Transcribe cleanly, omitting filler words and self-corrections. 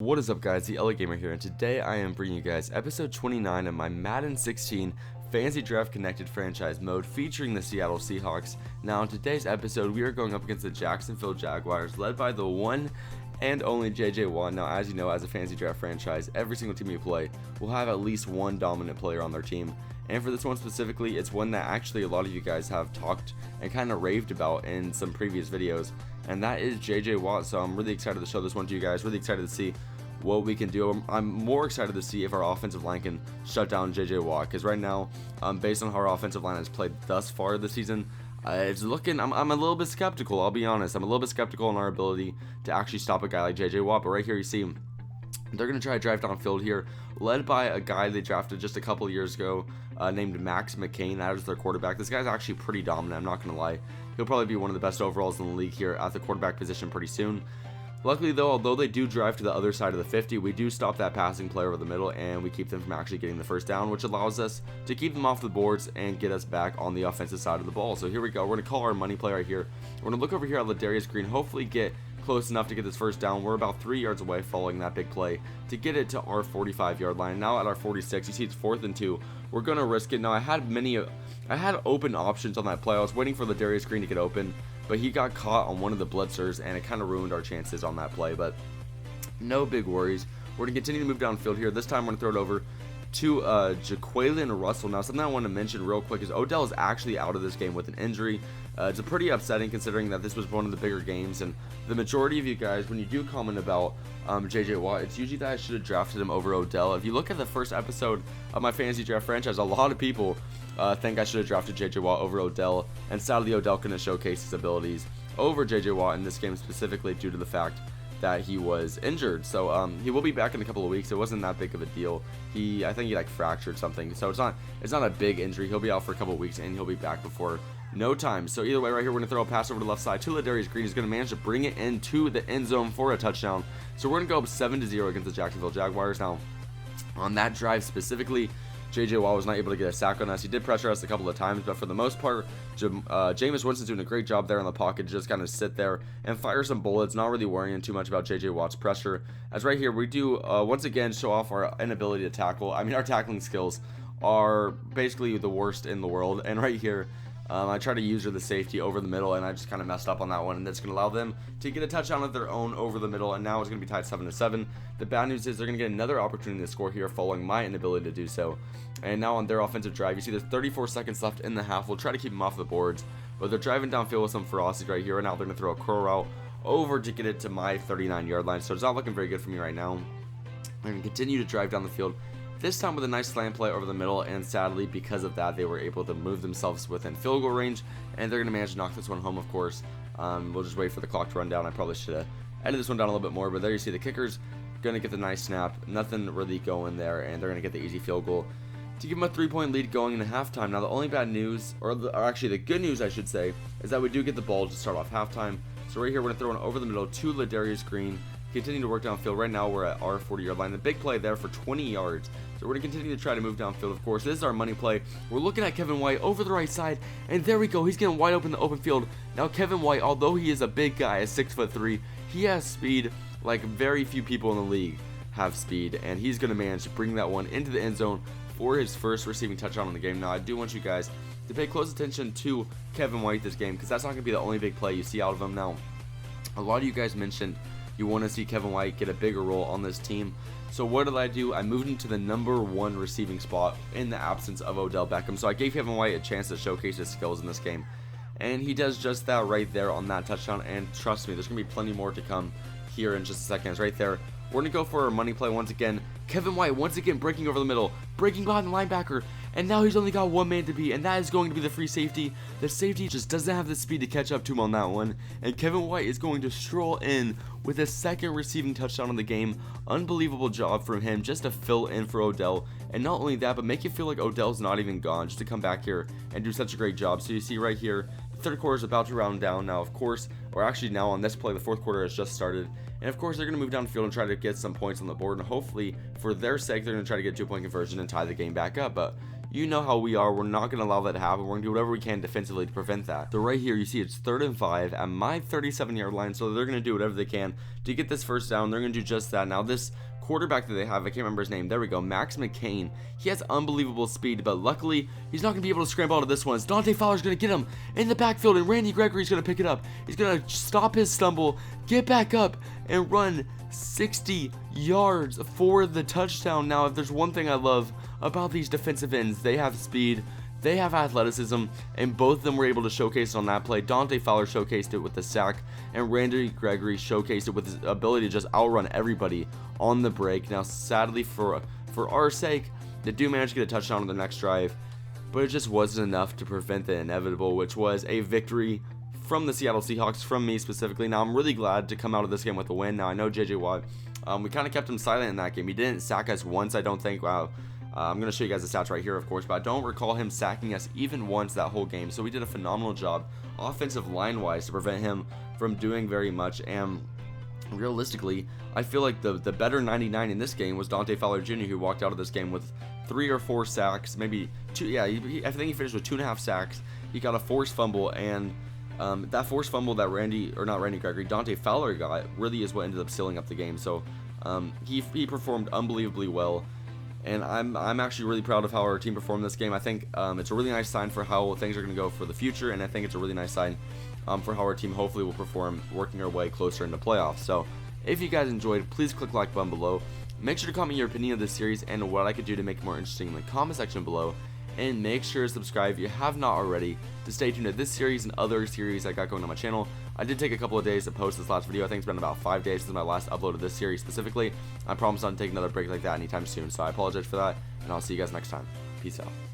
What is up, guys? The LA Gamer here, and today I am bringing you guys episode 29 of my Madden 16 Fantasy Draft Connected franchise mode featuring the Seattle Seahawks. Now, in today's episode, we are going up against the Jacksonville Jaguars, led by the one and only JJ Watt. Now, as you know, as a fantasy draft franchise, every single team you play will have at least one dominant player on their team. And for this one specifically, it's one that actually a lot of you guys have talked and kind of raved about in some previous videos, and that is JJ Watt. So I'm really excited to show this one to you guys, really excited to see what we can do. I'm more excited to see if our offensive line can shut down JJ Watt, because right now, based on how our offensive line has played thus far this season, it's looking, I'm a little bit skeptical, I'll be honest. I'm a little bit skeptical on our ability to actually stop a guy like JJ Watt. But right here you see they're going to try to drive downfield here, led by a guy they drafted just a couple of years ago named Max McCain. That is their quarterback. This guy's actually pretty dominant, I'm not going to lie. He'll probably be one of the best overalls in the league here at the quarterback position pretty soon. Luckily though, although they do drive to the other side of the 50, we do stop that passing play over the middle, and we keep them from actually getting the first down, which allows us to keep them off the boards and get us back on the offensive side of the ball. So here we go. We're going to call our money play right here. We're going to look over here at Ladarius Green, hopefully get close enough to get this first down. We're about 3 yards away following that big play to get it to our 45-yard line. Now at our 46, you see it's 4th and 2. We're going to risk it. Now I had open options on that play. I was waiting for Ladarius Green to get open, but he got caught on one of the blitzers, and it kind of ruined our chances on that play. But no big worries. We're going to continue to move downfield here. This time we're going to throw it over to Jaquaylin Russell. Now, something I want to mention real quick is Odell is actually out of this game with an injury. It's a pretty upsetting considering that this was one of the bigger games, and the majority of you guys, when you do comment about JJ Watt, it's usually that I should have drafted him over Odell. If you look at the first episode of my fantasy draft franchise, a lot of people think I should have drafted JJ Watt over Odell, and sadly Odell couldn't showcase his abilities over JJ Watt in this game specifically due to the fact that he was injured. So he will be back in a couple of weeks. It wasn't that big of a deal. I think he like fractured something, so it's not a big injury. He'll be out for a couple of weeks and he'll be back before no time. So either way, right here we're gonna throw a pass over to the left side to Ladarius Green. He's gonna manage to bring it into the end zone for a touchdown. So we're gonna go up 7-0 against the Jacksonville Jaguars. Now on that drive specifically, JJ Watt was not able to get a sack on us. He did pressure us a couple of times, but for the most part, Jameis Winston's doing a great job there in the pocket to just kind of sit there and fire some bullets, not really worrying too much about JJ Watt's pressure. As right here, we do once again show off our inability to tackle. I mean, our tackling skills are basically the worst in the world, and right here, I try to use the safety over the middle, and I just kind of messed up on that one, and that's going to allow them to get a touchdown of their own over the middle, and now it's going to be tied 7-7. The bad news is they're going to get another opportunity to score here following my inability to do so. And now on their offensive drive, you see there's 34 seconds left in the half. We'll try to keep them off the boards, but they're driving downfield with some ferocity right here, and now they're going to throw a curl route over to get it to my 39-yard line, so it's not looking very good for me right now. I'm going to continue to drive down the field, this time with a nice slant play over the middle, and sadly because of that they were able to move themselves within field goal range, and they're going to manage to knock this one home, of course. We'll just wait for the clock to run down. I probably should have edited this one down a little bit more, but there you see the kicker's going to get the nice snap, nothing really going there, and they're going to get the easy field goal to give them a 3-point lead going into halftime. Now the only bad news, or actually the good news I should say, is that we do get the ball to start off halftime. So right here we're going to throw it over the middle to Ladarius Green. Continue to work downfield. Right now we're at our 40-yard line. The big play there for 20 yards. So we're going to continue to try to move downfield, of course. This is our money play. We're looking at Kevin White over the right side, and there we go. He's getting wide open in the open field. Now Kevin White, although he is a big guy at 6'3", he has speed like very few people in the league have speed, and he's going to manage to bring that one into the end zone for his first receiving touchdown in the game. Now I do want you guys to pay close attention to Kevin White this game, because that's not going to be the only big play you see out of him. Now a lot of you guys mentioned you want to see Kevin White get a bigger role on this team. So what did I do? I moved him to the #1 receiving spot in the absence of Odell Beckham. So I gave Kevin White a chance to showcase his skills in this game, and he does just that right there on that touchdown. And trust me, there's going to be plenty more to come here in just a second. It's right there. We're going to go for our money play once again. Kevin White once again breaking over the middle, breaking behind the linebacker, and now he's only got one man to beat, and that is going to be the free safety. The safety just doesn't have the speed to catch up to him on that one, and Kevin White is going to stroll in with his second receiving touchdown of the game. Unbelievable job from him just to fill in for Odell, and not only that, but make you feel like Odell's not even gone, just to come back here and do such a great job. So you see right here, the third quarter is about to round down now, of course, or actually now on this play, the fourth quarter has just started. And of course, they're going to move downfield and try to get some points on the board, and hopefully, for their sake, they're going to try to get a 2-point conversion and tie the game back up. But You know how we are. We're not going to allow that to happen. We're going to do whatever we can defensively to prevent that. So right here, you see it's 3rd and 5 at my 37-yard line. So they're going to do whatever they can to get this first down. They're going to do just that. Now this quarterback that they have, I can't remember his name. There we go, Max McCain. He has unbelievable speed, but luckily he's not going to be able to scramble out of this one. Dante Fowler's going to get him in the backfield, and Randy Gregory's going to pick it up. He's going to stop his stumble, get back up, and run 60 yards for the touchdown. Now, if there's one thing I love about these defensive ends, they have speed, they have athleticism, and both of them were able to showcase it on that play. Dante Fowler showcased it with the sack, and Randy Gregory showcased it with his ability to just outrun everybody on the break. Now, sadly, for our sake, they do manage to get a touchdown on the next drive, but it just wasn't enough to prevent the inevitable, which was a victory from the Seattle Seahawks, from me specifically. Now, I'm really glad to come out of this game with a win. Now, I know J.J. Watt, we kind of kept him silent in that game. He didn't sack us once, I don't think. Wow. I'm going to show you guys the stats right here, of course, but I don't recall him sacking us even once that whole game. So we did a phenomenal job offensive line-wise to prevent him from doing very much. And realistically, I feel like the better 99 in this game was Dante Fowler Jr., who walked out of this game with 3 or 4 sacks, maybe 2. Yeah, I think he finished with 2.5 sacks. He got a forced fumble, and that forced fumble that Dante Fowler got really is what ended up sealing up the game. So he performed unbelievably well, and I'm actually really proud of how our team performed this game. I think it's a really nice sign for how things are going to go for the future, and I think it's a really nice sign for how our team hopefully will perform working our way closer into playoffs. So if you guys enjoyed, please click like button below. Make sure to comment your opinion of this series and what I could do to make it more interesting in the comment section below. And make sure to subscribe if you have not already to stay tuned to this series and other series I got going on my channel. I did take a couple of days to post this last video. I think it's been about 5 days since my last upload of this series specifically. I promise not to take another break like that anytime soon, so I apologize for that, and I'll see you guys next time. Peace out.